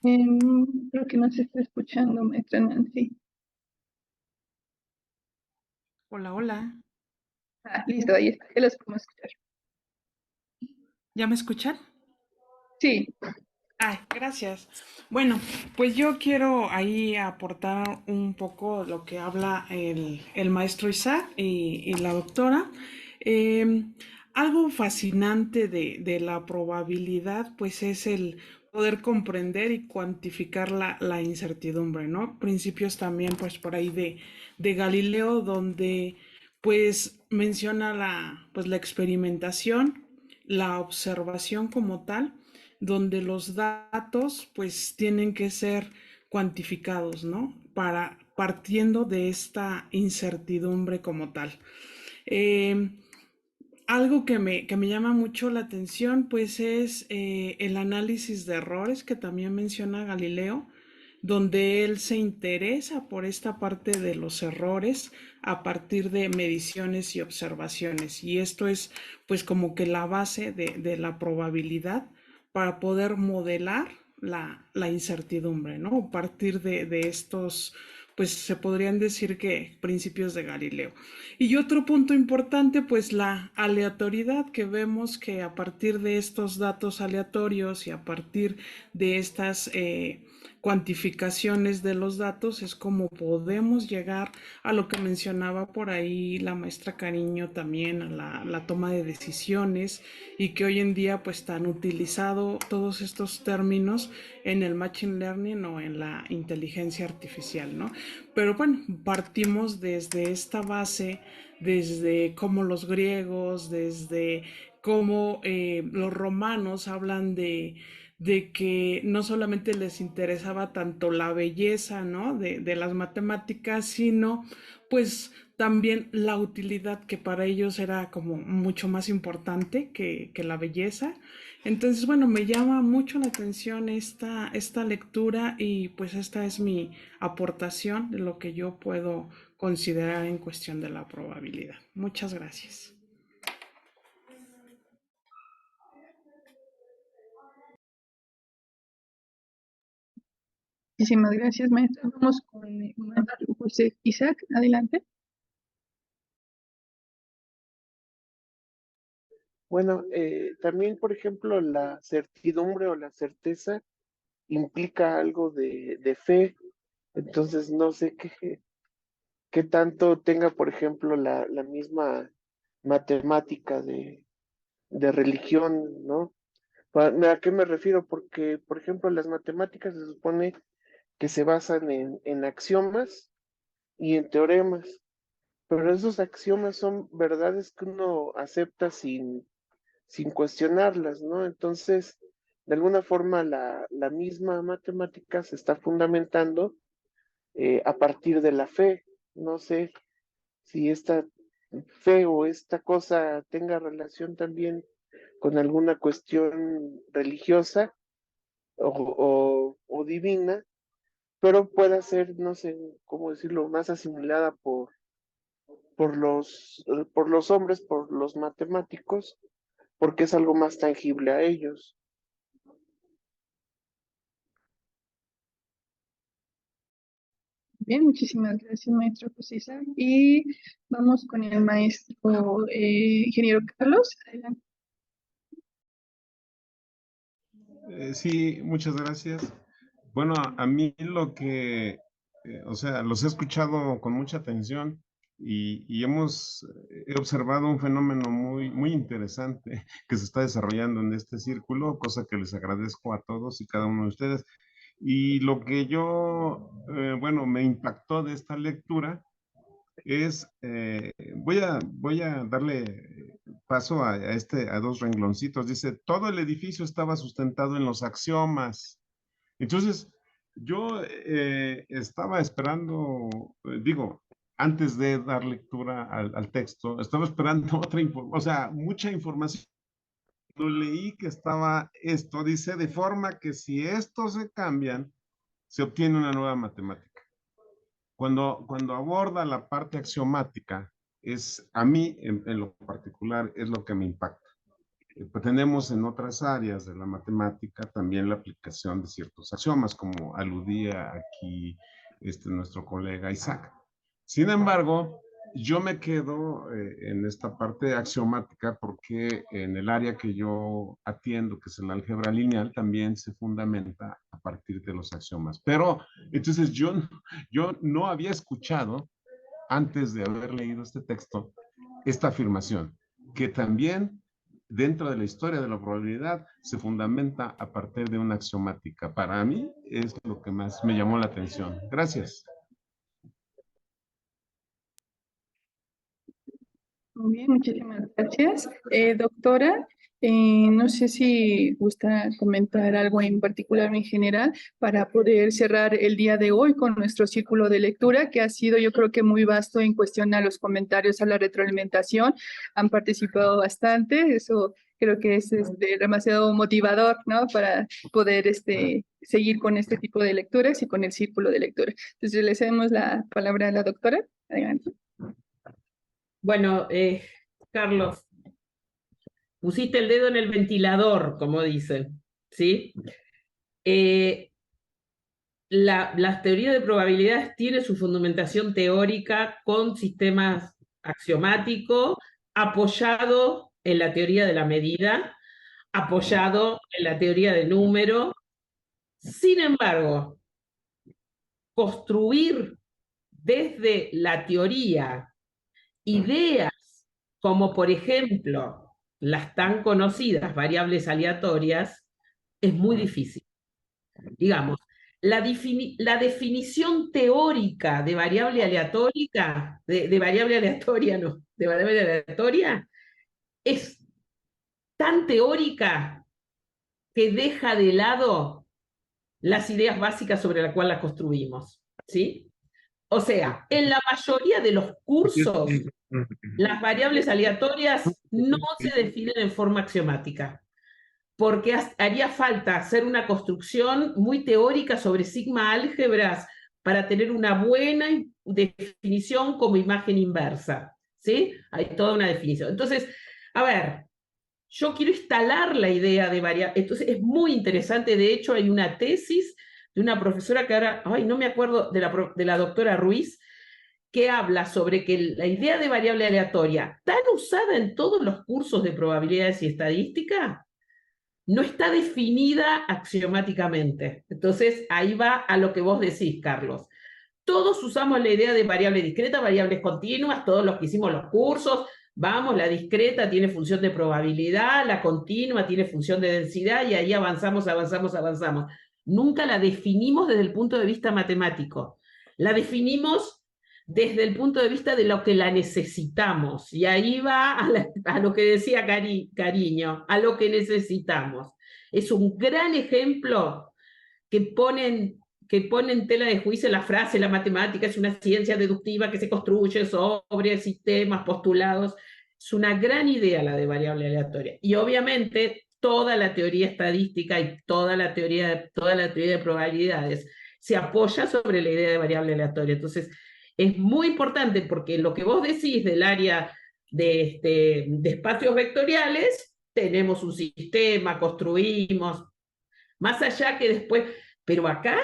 Creo que no se está escuchando, maestra Nancy. Hola, hola. Listo, ahí está. Ya los podemos escuchar. ¿Ya me escuchan? Sí. Ay, gracias. Bueno, pues yo quiero ahí aportar un poco lo que habla el maestro Isaac y la doctora. Algo fascinante de la probabilidad, pues es el poder comprender y cuantificar la incertidumbre, ¿no? Principios también, pues por ahí de Galileo, donde pues menciona pues, la experimentación, la observación como tal, donde los datos pues tienen que ser cuantificados, ¿no? Partiendo de esta incertidumbre como tal. Algo que me llama mucho la atención pues es el análisis de errores que también menciona Galileo, donde él se interesa por esta parte de los errores a partir de mediciones y observaciones. Y esto es pues como que la base de la probabilidad para poder modelar la incertidumbre, ¿no? A partir de estos, pues se podrían decir que principios de Galileo. Y otro punto importante, pues la aleatoriedad, que vemos que a partir de estos datos aleatorios y a partir de estas cuantificaciones de los datos es como podemos llegar a lo que mencionaba por ahí la maestra Cariño también, a la toma de decisiones, y que hoy en día pues están utilizado todos estos términos en el machine learning o en la inteligencia artificial, ¿no? Pero bueno, partimos desde esta base, desde cómo los griegos, desde cómo los romanos hablan de que no solamente les interesaba tanto la belleza, ¿no? de las matemáticas, sino pues también la utilidad, que para ellos era como mucho más importante que la belleza. Entonces, bueno, me llama mucho la atención esta lectura, y pues esta es mi aportación de lo que yo puedo considerar en cuestión de la probabilidad. Muchas gracias. Muchísimas gracias, maestra. Vamos con el maestro José Isaac. Adelante. Bueno, también, por ejemplo, la certidumbre o la certeza implica algo de fe. Entonces, no sé qué tanto tenga, por ejemplo, la misma matemática de religión, ¿no? ¿A qué me refiero? Porque, por ejemplo, las matemáticas se supone que se basan en axiomas y en teoremas, pero esos axiomas son verdades que uno acepta sin cuestionarlas, ¿no? Entonces, de alguna forma, la misma matemática se está fundamentando a partir de la fe. No sé si esta fe o esta cosa tenga relación también con alguna cuestión religiosa o divina, pero pueda ser, no sé cómo decirlo, más asimilada por los hombres, por los matemáticos, porque es algo más tangible a ellos. Bien, muchísimas gracias, maestro José Isaac. Y vamos con el maestro ingeniero Carlos. Adelante. Sí, muchas gracias. Bueno, a mí lo que, o sea, los he escuchado con mucha atención y he observado un fenómeno muy interesante que se está desarrollando en este círculo, cosa que les agradezco a todos y cada uno de ustedes. Y lo que bueno, me impactó de esta lectura es, voy a darle paso a dos rengloncitos. Dice, todo el edificio estaba sustentado en los axiomas. Entonces, yo estaba esperando, digo, antes de dar lectura al texto, estaba esperando mucha información. Lo leí que estaba esto, dice, de forma que si estos se cambian, se obtiene una nueva matemática. Cuando aborda la parte axiomática, a mí en lo particular, es lo que me impacta. Pues tenemos en otras áreas de la matemática también la aplicación de ciertos axiomas, como aludía aquí nuestro colega Isaac. Sin embargo, yo me quedo en esta parte axiomática porque en el área que yo atiendo, que es el álgebra lineal, también se fundamenta a partir de los axiomas. Pero entonces yo no había escuchado, antes de haber leído este texto, esta afirmación, que también dentro de la historia de la probabilidad se fundamenta a partir de una axiomática. Para mí es lo que más me llamó la atención. Gracias. Muy bien, muchísimas gracias. Doctora, no sé si gusta comentar algo en particular o en general para poder cerrar el día de hoy con nuestro círculo de lectura, que ha sido yo creo que muy vasto en cuestión a los comentarios, a la retroalimentación. Han participado bastante, eso creo que es demasiado motivador, ¿no? Para poder seguir con este tipo de lecturas y con el círculo de lectura. Entonces, le cedemos la palabra a la doctora. Adelante. Bueno, Carlos, pusiste el dedo en el ventilador, como dicen, ¿sí? La teoría de probabilidades tiene su fundamentación teórica con sistemas axiomáticos, apoyado en la teoría de la medida, apoyado en la teoría del número. Sin embargo, construir desde la teoría ideas como, por ejemplo, las tan conocidas variables aleatorias, es muy difícil. Digamos, la definición teórica de variable aleatórica, de variable aleatoria, es tan teórica que deja de lado las ideas básicas sobre las cuales las construimos, ¿sí? O sea, en la mayoría de los cursos, las variables aleatorias no se definen en forma axiomática, porque haría falta hacer una construcción muy teórica sobre sigma álgebras para tener una buena definición como imagen inversa, ¿sí? Hay toda una definición. Entonces, a ver, yo quiero instalar la idea de variables. Entonces, es muy interesante. De hecho, hay una tesis de una profesora que ahora, no me acuerdo, de la doctora Ruiz, que habla sobre que la idea de variable aleatoria, tan usada en todos los cursos de probabilidades y estadística, no está definida axiomáticamente. Entonces, ahí va a lo que vos decís, Carlos. Todos usamos la idea de variable discreta, variables continuas, todos los que hicimos los cursos, vamos, la discreta tiene función de probabilidad, la continua tiene función de densidad, y ahí avanzamos. Nunca la definimos desde el punto de vista matemático. La definimos desde el punto de vista de lo que la necesitamos. Y ahí va a lo que decía Cariño, a lo que necesitamos. Es un gran ejemplo que pone en tela de juicio la frase: la matemática es una ciencia deductiva que se construye sobre sistemas postulados. Es una gran idea la de variable aleatoria. Y obviamente toda la teoría estadística y toda la teoría de probabilidades se apoya sobre la idea de variable aleatoria. Entonces, es muy importante, porque lo que vos decís del área de espacios vectoriales, tenemos un sistema, construimos, más allá que después, pero acá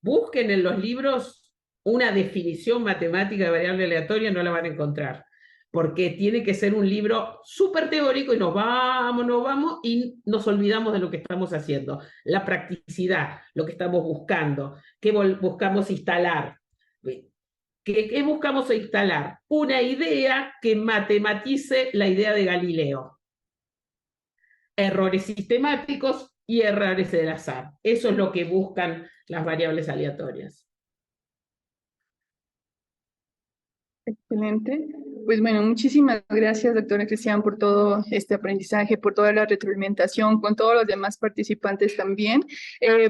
busquen en los libros una definición matemática de variable aleatoria, no la van a encontrar, porque tiene que ser un libro súper teórico y nos vamos y nos olvidamos de lo que estamos haciendo, la practicidad, lo que estamos buscando, qué buscamos instalar. ¿Qué buscamos instalar? Una idea que matematice la idea de Galileo. Errores sistemáticos y errores del azar. Eso es lo que buscan las variables aleatorias. Excelente. Pues bueno, muchísimas gracias, doctora Cristian, por todo este aprendizaje, por toda la retroalimentación, con todos los demás participantes también.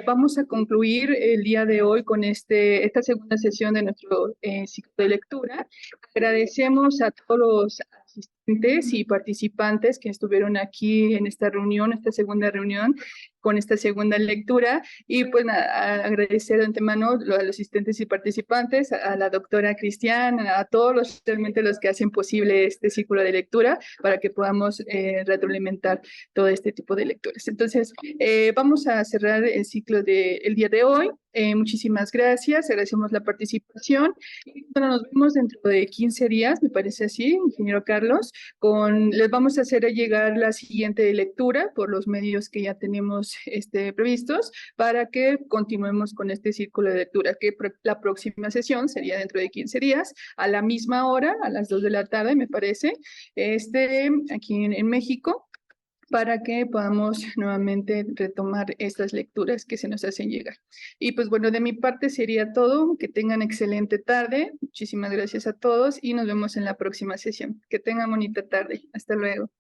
Vamos a concluir el día de hoy con esta segunda sesión de nuestro ciclo de lectura. Agradecemos a todos los asistentes y participantes que estuvieron aquí en esta reunión, esta segunda reunión, con esta segunda lectura. Y pues nada, agradecer de antemano a los asistentes y participantes, a la doctora Cristian, a todos realmente los que hacen posible este ciclo de lectura para que podamos retroalimentar todo este tipo de lecturas. Entonces, vamos a cerrar el ciclo del día de hoy. Muchísimas gracias, agradecemos la participación. Y bueno, nos vemos dentro de 15 días, me parece así, ingeniero Carlos. Les vamos a hacer llegar la siguiente lectura por los medios que ya tenemos previstos para que continuemos con este círculo de lectura, que la próxima sesión sería dentro de 15 días, a la misma hora, a las 2 de la tarde, me parece, aquí en México, para que podamos nuevamente retomar estas lecturas que se nos hacen llegar. Y pues bueno, de mi parte sería todo. Que tengan excelente tarde. Muchísimas gracias a todos y nos vemos en la próxima sesión. Que tengan bonita tarde. Hasta luego.